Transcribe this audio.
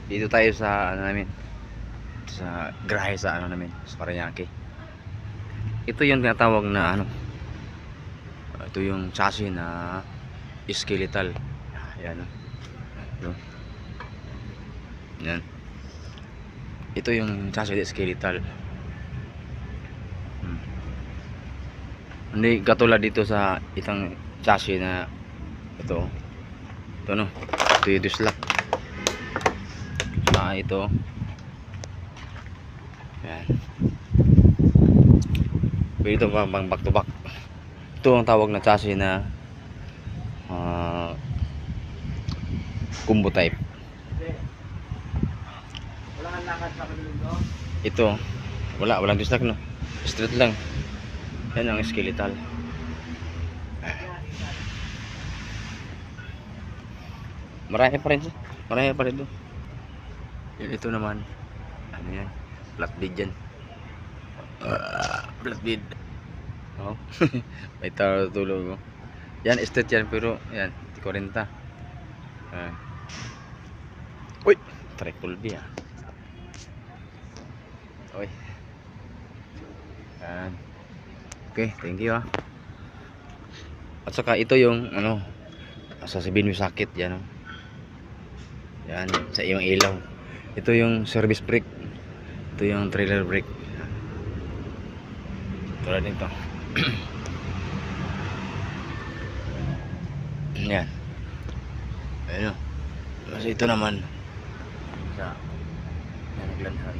Dito tayo sa ano namin, sa garahe sa ano namin, sa Parañaque. Ito yung tinatawag na ano, ito yung chassis na skeletal. Ayan. Ito. Yan. Ito yung chassis na skeletal. Hindi katulad dito sa itang chassis na ito. Ito no. Ito yung dislike. Ito. Yan. Pwede ito pang back to back. Ito ang tawag na chassis na combo type. Ito walang dislike no. Straight lang. Yan ang skeletal. Marami pa rin siya. Marami pa rin doon. Ito naman ano yan, flat bed yan. Flat bed. Oh. May tulog. Yan straight yan pero yan 40. Uy, triple B ah. Uy. Yan. Okay, thank you ah. At saka ito yung ano, sasabihin mo sakit yan. Yan, sa iyong ilaw. Ito yung service brake. Ito yung trailer brake. Tulad nito. Yan. Ayun. Kasi ito naman sa naglanhan.